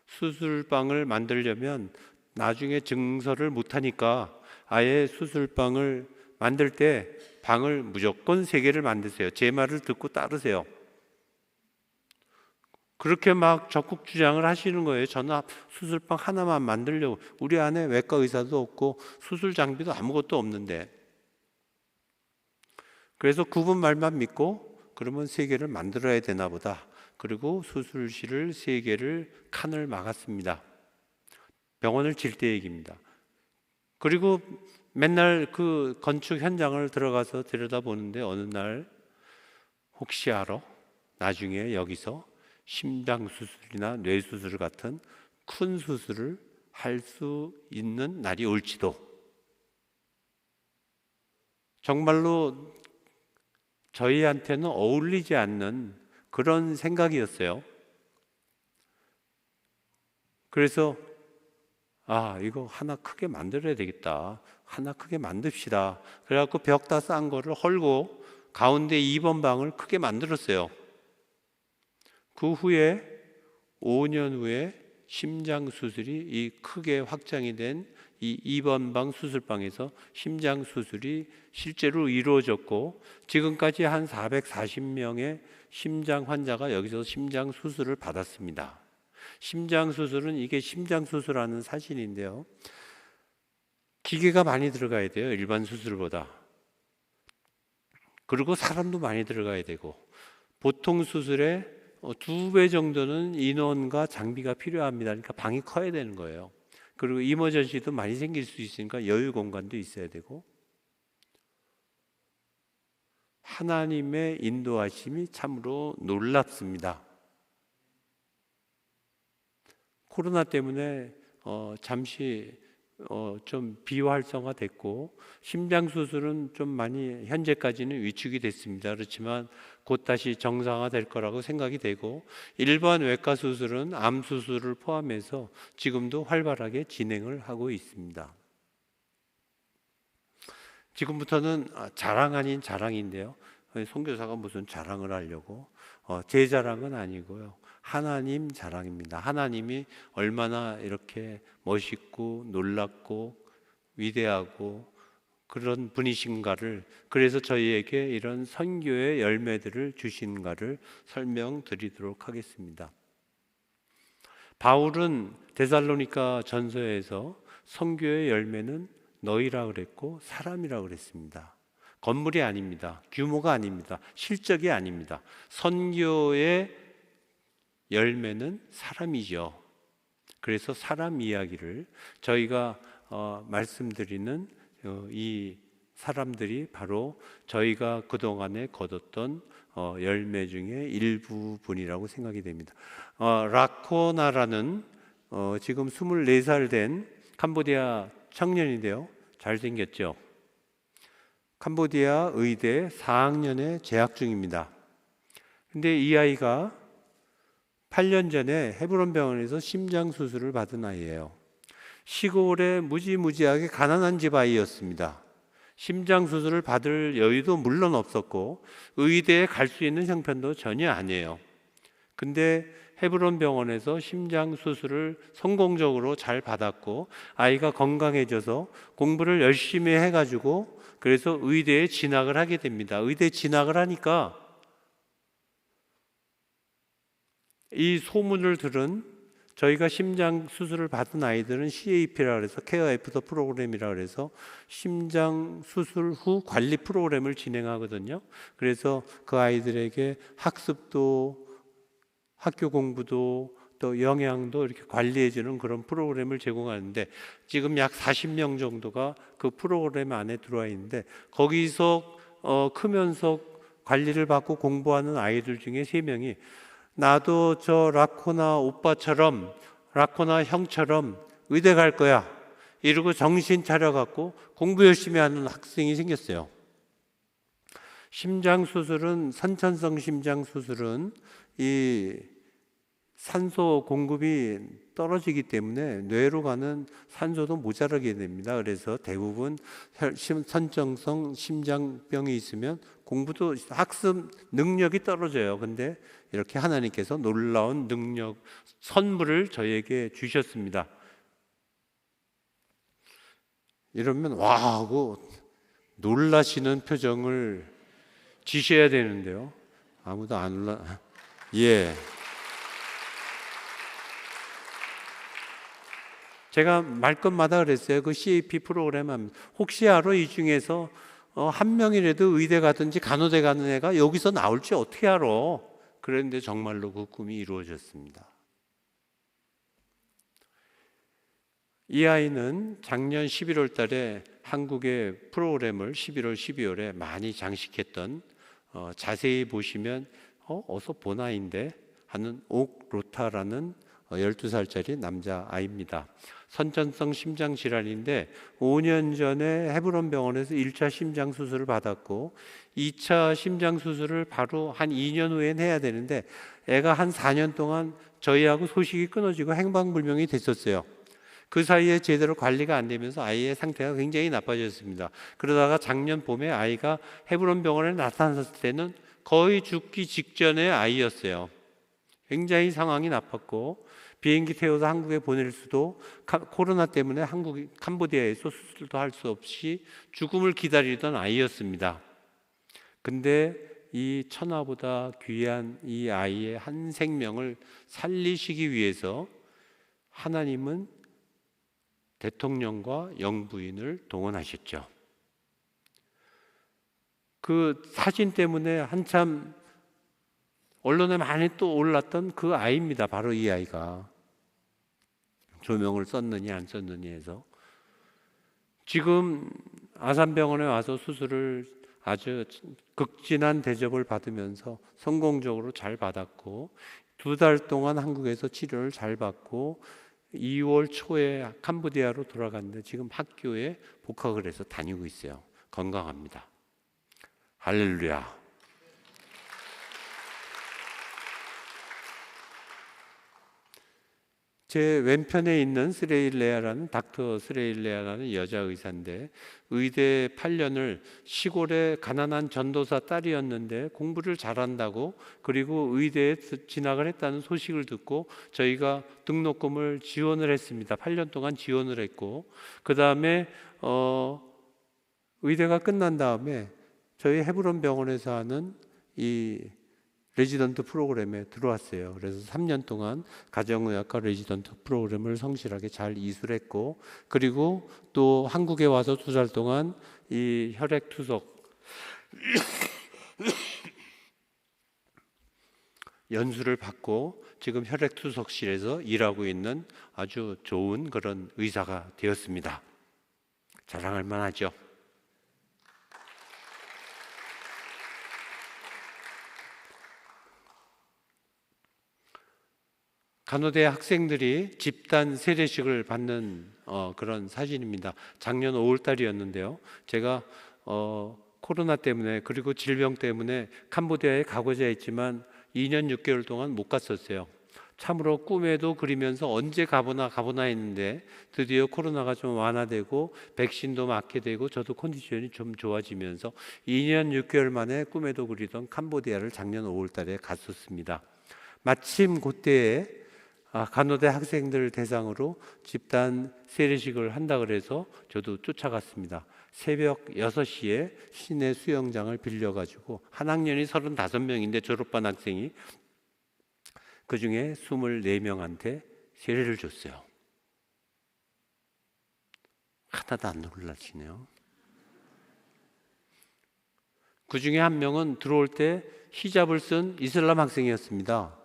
수술방을 만들려면 나중에 증설을 못하니까 아예 수술방을 만들 때 방을 무조건 3개를 만드세요. 제 말을 듣고 따르세요. 그렇게 막 적극 주장을 하시는 거예요. 저는 수술방 하나만 만들려고. 우리 안에 외과 의사도 없고 수술 장비도 아무것도 없는데. 그래서 9분 말만 믿고 그러면 3개를 만들어야 되나 보다. 그리고 수술실을 3개를 칸을 막았습니다. 병원을 질 때 얘기입니다. 그리고 맨날 그 건축 현장을 들어가서 들여다보는데 어느 날 혹시 알아? 나중에 여기서 심장 수술이나 뇌 수술 같은 큰 수술을 할 수 있는 날이 올지도. 정말로 저희한테는 어울리지 않는 그런 생각이었어요. 그래서 이거 하나 크게 만들어야 되겠다. 하나 크게 만듭시다. 그래갖고 벽 다 싼 거를 헐고 가운데 2번 방을 크게 만들었어요. 그 후에 5년 후에 심장 수술이 이 크게 확장이 된 이 2번 방 수술방에서 심장 수술이 실제로 이루어졌고 지금까지 한 440명의 심장 환자가 여기서 심장 수술을 받았습니다. 심장 수술은 이게 심장 수술하는 사실인데요. 기계가 많이 들어가야 돼요. 일반 수술보다. 그리고 사람도 많이 들어가야 되고 보통 수술에 2배 정도는 인원과 장비가 필요합니다. 그러니까 방이 커야 되는 거예요. 그리고 이머전시도 많이 생길 수 있으니까 여유 공간도 있어야 되고 하나님의 인도하심이 참으로 놀랍습니다. 코로나 때문에 잠시 좀 비활성화됐고 심장 수술은 좀 많이 현재까지는 위축이 됐습니다. 그렇지만 곧 다시 정상화될 거라고 생각이 되고 일반 외과 수술은 암 수술을 포함해서 지금도 활발하게 진행을 하고 있습니다. 지금부터는 자랑 아닌 자랑인데요. 선교사가 무슨 자랑을 하려고 제 자랑은 아니고요. 하나님 자랑입니다. 하나님이 얼마나 이렇게 멋있고 놀랍고 위대하고 그런 분이신가를, 그래서 저희에게 이런 선교의 열매들을 주신가를 설명드리도록 하겠습니다. 바울은 데살로니가 전서에서 선교의 열매는 너희라 그랬고 사람이라 그랬습니다. 건물이 아닙니다. 규모가 아닙니다. 실적이 아닙니다. 선교의 열매는 사람이죠. 그래서 사람 이야기를 저희가 말씀드리는 이 사람들이 바로 저희가 그동안에 거뒀던 열매 중에 일부분이라고 생각이 됩니다. 라코나라는 지금 24살 된 캄보디아 청년인데요. 잘생겼죠? 캄보디아 의대 4학년에 재학 중입니다. 근데 이 아이가 8년 전에 헤브론 병원에서 심장 수술을 받은 아이예요. 시골에 무지무지하게 가난한 집 아이였습니다. 심장 수술을 받을 여유도 물론 없었고 의대에 갈 수 있는 형편도 전혀 아니에요. 근데 헤브론 병원에서 심장 수술을 성공적으로 잘 받았고 아이가 건강해져서 공부를 열심히 해가지고 그래서 의대에 진학을 하게 됩니다. 의대에 진학을 하니까 이 소문을 들은 저희가 심장 수술을 받은 아이들은 CAP라 그래서 케어 애프터 프로그램이라 그래서 심장 수술 후 관리 프로그램을 진행하거든요. 그래서 그 아이들에게 학습도 학교 공부도 또 영양도 이렇게 관리해주는 그런 프로그램을 제공하는데 지금 약 40명 정도가 그 프로그램 안에 들어와 있는데 거기서 크면서 관리를 받고 공부하는 아이들 중에 3명이 나도 저 라코나 오빠처럼 라코나 형처럼 의대 갈 거야 이러고 정신 차려갖고 공부 열심히 하는 학생이 생겼어요. 심장 수술은 선천성 심장 수술은 이 산소 공급이 떨어지기 때문에 뇌로 가는 산소도 모자라게 됩니다. 그래서 대부분 선천성 심장병이 있으면 공부도 학습 능력이 떨어져요. 근데 이렇게 하나님께서 놀라운 능력, 선물을 저희에게 주셨습니다. 이러면 와 하고 놀라시는 표정을 지셔야 되는데요. 아무도 안 놀라. 예. 제가 말 것마다 그랬어요. 그 CAP 프로그램 하면 혹시 알아? 이 중에서 한 명이라도 의대 가든지 간호대 가는 애가 여기서 나올지 어떻게 알아? 그랬는데 정말로 그 꿈이 이루어졌습니다. 이 아이는 작년 11월 달에 한국의 프로그램을 11월, 12월에 많이 장식했던 자세히 보시면 어서 본 아이인데 하는 옥로타라는 12살짜리 남자아이입니다. 선천성 심장질환인데 5년 전에 헤브론 병원에서 1차 심장 수술을 받았고 2차 심장 수술을 바로 한 2년 후엔 해야 되는데 애가 한 4년 동안 저희하고 소식이 끊어지고 행방불명이 됐었어요. 그 사이에 제대로 관리가 안 되면서 아이의 상태가 굉장히 나빠졌습니다. 그러다가 작년 봄에 아이가 헤브론 병원에 나타났을 때는 거의 죽기 직전의 아이였어요. 굉장히 상황이 나빴고 비행기 태워서 한국에 보낼 수도 코로나 때문에 캄보디아에서 수술도 할 수 없이 죽음을 기다리던 아이였습니다. 근데 이 천하보다 귀한 이 아이의 한 생명을 살리시기 위해서 하나님은 대통령과 영부인을 동원하셨죠. 그 사진 때문에 한참 언론에 많이 또 올랐던 그 아이입니다. 바로 이 아이가. 조명을 썼느니 안 썼느니 해서 지금 아산병원에 와서 수술을 아주 극진한 대접을 받으면서 성공적으로 잘 받았고 2달 동안 한국에서 치료를 잘 받고 2월 초에 캄보디아로 돌아갔는데 지금 학교에 복학을 해서 다니고 있어요. 건강합니다. 할렐루야. 제 왼편에 있는 스레일레아라는 닥터 스레일레아라는 여자 의사인데 의대 8년을 시골의 가난한 전도사 딸이었는데 공부를 잘한다고 그리고 의대에 진학을 했다는 소식을 듣고 저희가 등록금을 지원을 했습니다. 8년 동안 지원을 했고 그 다음에 의대가 끝난 다음에 저희 헤브론 병원에서 하는 이 레지던트 프로그램에 들어왔어요. 그래서 3년 동안 가정의학과 레지던트 프로그램을 성실하게 잘 이술했고 그리고 또 한국에 와서 2달 동안 이 혈액투석 연수를 받고 지금 혈액투석실에서 일하고 있는 아주 좋은 그런 의사가 되었습니다. 자랑할 만하죠. 간호대 학생들이 집단 세례식을 받는 그런 사진입니다. 작년 5월 달이었는데요. 제가 코로나 때문에 그리고 질병 때문에 캄보디아에 가고자 했지만 2년 6개월 동안 못 갔었어요. 참으로 꿈에도 그리면서 언제 가보나 했는데 드디어 코로나가 좀 완화되고 백신도 맞게 되고 저도 컨디션이 좀 좋아지면서 2년 6개월 만에 꿈에도 그리던 캄보디아를 작년 5월 달에 갔었습니다. 마침 그때에 간호대 학생들 대상으로 집단 세례식을 한다 그래서 저도 쫓아갔습니다. 새벽 6시에 시내 수영장을 빌려가지고 한 학년이 35명인데 졸업반 학생이 그 중에 24명한테 세례를 줬어요. 하나도 안 놀라시네요. 그 중에 한 명은 들어올 때 히잡을 쓴 이슬람 학생이었습니다.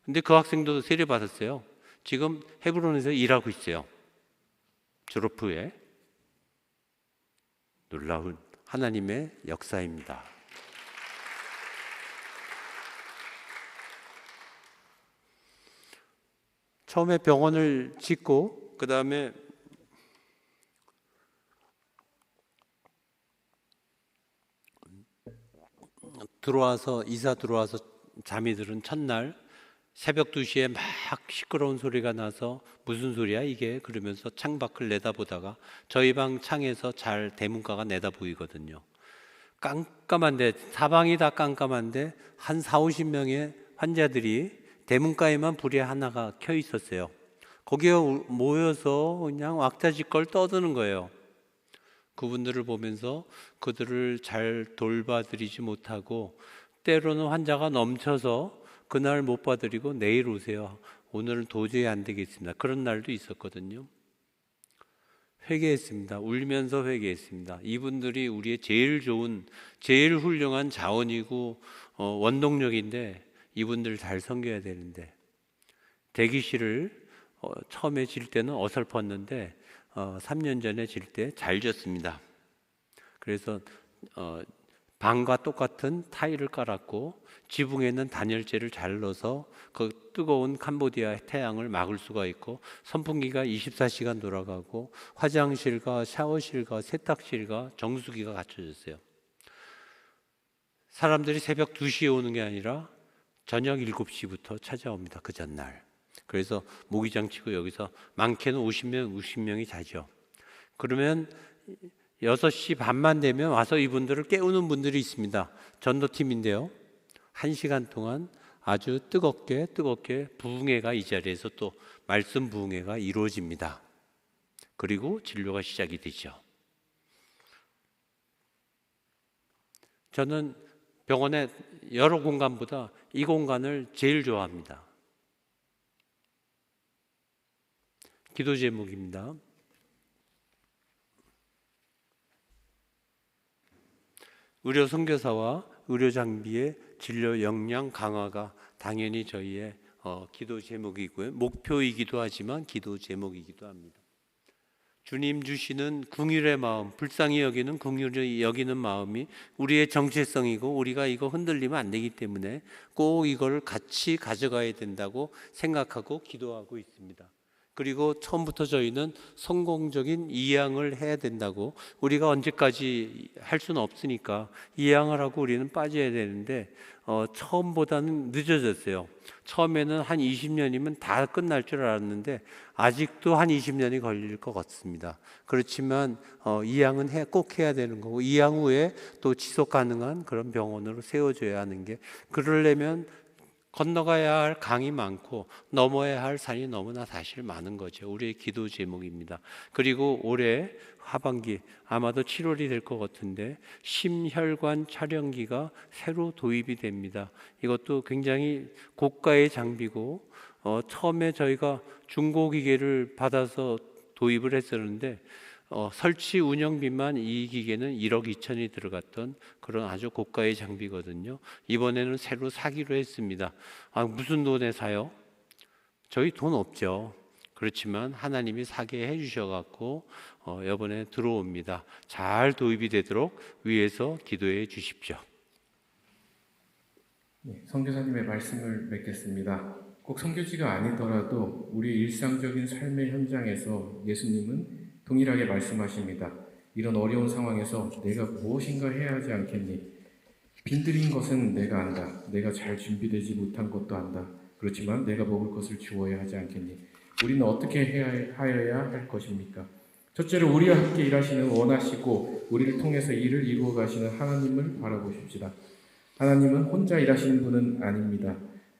근데 그 학생도 세례 받았어요. 지금 헤브론에서 일하고 있어요. 졸업 후에. 놀라운 하나님의 역사입니다. 처음에 병원을 짓고 그 다음에 이사 들어와서 잠이 들은 첫날 새벽 2시에 막 시끄러운 소리가 나서 무슨 소리야 이게? 그러면서 창밖을 내다보다가 저희 방 창에서 잘 대문가가 내다 보이거든요. 깜깜한데 사방이 다 깜깜한데 한 40-50명의 환자들이 대문가에만 불이 하나가 켜 있었어요. 거기에 모여서 그냥 왁자지껄 떠드는 거예요. 그분들을 보면서 그들을 잘 돌봐드리지 못하고 때로는 환자가 넘쳐서 그날 못 봐드리고 내일 오세요. 오늘은 도저히 안 되겠습니다. 그런 날도 있었거든요. 회개했습니다. 울면서 회개했습니다. 이분들이 우리의 제일 좋은, 제일 훌륭한 자원이고 원동력인데 이분들 잘 섬겨야 되는데 대기실을 처음에 질 때는 어설펐는데 3년 전에 질 때 잘 졌습니다. 그래서 방과 똑같은 타일을 깔았고 지붕에는 단열재를 잘 넣어서 그 뜨거운 캄보디아 태양을 막을 수가 있고 선풍기가 24시간 돌아가고 화장실과 샤워실과 세탁실과 정수기가 갖춰졌어요. 사람들이 새벽 2시에 오는 게 아니라 저녁 7시부터 찾아옵니다. 그 전날. 그래서 모기장 치고 여기서 많게는 50명이 자죠. 그러면 6시 반만 되면 와서 이분들을 깨우는 분들이 있습니다. 전도팀인데요. 1시간 동안 아주 뜨겁게 부흥회가 이 자리에서 또 말씀 부흥회가 이루어집니다. 그리고 진료가 시작이 되죠. 저는 병원의 여러 공간보다 이 공간을 제일 좋아합니다. 기도 제목입니다. 의료 선교사와 의료 장비의 진료 역량 강화가 당연히 저희의 기도 제목이고요. 목표이기도 하지만 기도 제목이기도 합니다. 주님 주시는 긍휼의 마음, 불쌍히 여기는 긍휼히 여기는 마음이 우리의 정체성이고 우리가 이거 흔들리면 안 되기 때문에 꼭 이걸 같이 가져가야 된다고 생각하고 기도하고 있습니다. 그리고 처음부터 저희는 성공적인 이양을 해야 된다고, 우리가 언제까지 할 수는 없으니까 이양을 하고 우리는 빠져야 되는데 처음보다는 늦어졌어요. 처음에는 한 20년이면 다 끝날 줄 알았는데 아직도 한 20년이 걸릴 것 같습니다. 그렇지만 이양은 꼭 해야 되는 거고, 이양 후에 또 지속 가능한 그런 병원으로 세워줘야 하는 게, 그러려면 건너가야 할 강이 많고 넘어야 할 산이 너무나 사실 많은 거죠. 우리의 기도 제목입니다. 그리고 올해 하반기 아마도 7월이 될 것 같은데 심혈관 촬영기가 새로 도입이 됩니다. 이것도 굉장히 고가의 장비고 처음에 저희가 중고기계를 받아서 도입을 했었는데 설치 운영비만 이 기계는 1억 2천이 들어갔던 그런 아주 고가의 장비거든요. 이번에는 새로 사기로 했습니다. 무슨 돈에 사요? 저희 돈 없죠. 그렇지만 하나님이 사게 해주셔갖고 이번에 들어옵니다. 잘 도입이 되도록 위에서 기도해 주십시오. 네, 선교사님의 말씀을 맺겠습니다. 꼭 선교지가 아니더라도 우리 일상적인 삶의 현장에서 예수님은 동일하게 말씀하십니다. 이런 어려운 상황에서 내가 무엇인가 해야 하지 않겠니? 빈들인 것은 내가 안다. 내가 잘 준비되지 못한 것도 안다. 그렇지만 내가 먹을 것을 주어야 하지 않겠니? 우리는 어떻게 하여야 할 것입니까? 첫째로 우리와 함께 일하시는, 원하시고 우리를 통해서 일을 이루어 가시는 하나님을 바라보십시다. 하나님은 혼자 일하시는 분은 아닙니다.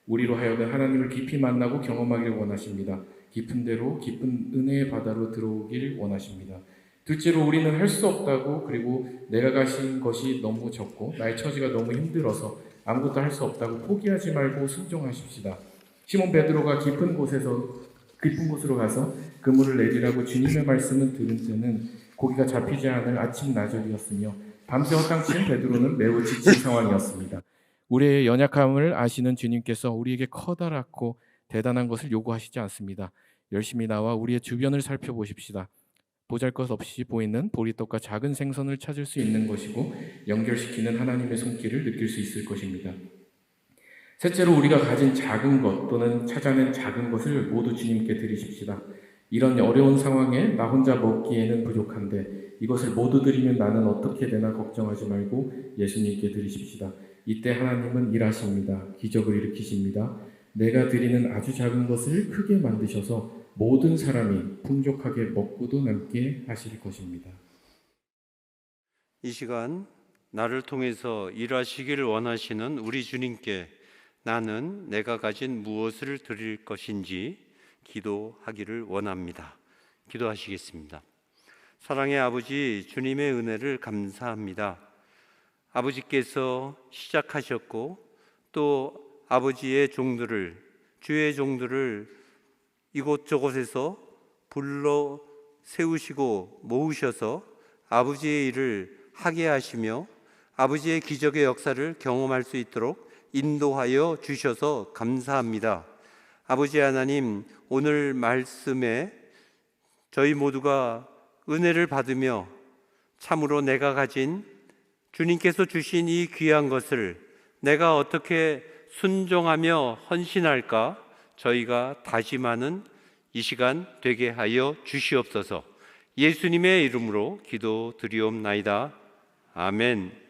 우리로 하여금 하나님을 깊이 만나고 경험하기를 원하십니다. 깊은 데로, 깊은 은혜의 바다로 들어오길 원하십니다. 둘째로 우리는 할 수 없다고, 그리고 내가 가신 것이 너무 적고 나의 처지가 너무 힘들어서 아무것도 할 수 없다고 포기하지 말고 순종하십시다. 시몬 베드로가 깊은 곳으로 가서 그물을 내리라고 주님의 말씀을 들은 때는 고기가 잡히지 않을 아침 나절이었으며 밤새 허탕친 베드로는 매우 지친 상황이었습니다. 우리의 연약함을 아시는 주님께서 우리에게 커다랗고 대단한 것을 요구하시지 않습니다. 열심히 나와 우리의 주변을 살펴보십시다. 보잘것없이 보이는 보리떡과 작은 생선을 찾을 수 있는 것이고 연결시키는 하나님의 손길을 느낄 수 있을 것입니다. 셋째로 우리가 가진 작은 것 또는 찾아낸 작은 것을 모두 주님께 드리십시다. 이런 어려운 상황에 나 혼자 먹기에는 부족한데 이것을 모두 드리면 나는 어떻게 되나 걱정하지 말고 예수님께 드리십시다. 이때 하나님은 일하십니다. 기적을 일으키십니다. 내가 드리는 아주 작은 것을 크게 만드셔서 모든 사람이 풍족하게 먹고도 남게 하실 것입니다. 이 시간 나를 통해서 일하시기를 원하시는 우리 주님께 나는 내가 가진 무엇을 드릴 것인지 기도하기를 원합니다. 기도하시겠습니다. 사랑의 아버지, 주님의 은혜를 감사합니다. 아버지께서 시작하셨고 또 아버지의 종들을, 주의 종들을 이곳저곳에서 불러 세우시고 모으셔서 아버지의 일을 하게 하시며 아버지의 기적의 역사를 경험할 수 있도록 인도하여 주셔서 감사합니다. 아버지 하나님, 오늘 말씀에 저희 모두가 은혜를 받으며 참으로 내가 가진 주님께서 주신 이 귀한 것을 내가 어떻게 순종하며 헌신할까 저희가 다짐하는 이 시간 되게 하여 주시옵소서. 예수님의 이름으로 기도드리옵나이다. 아멘.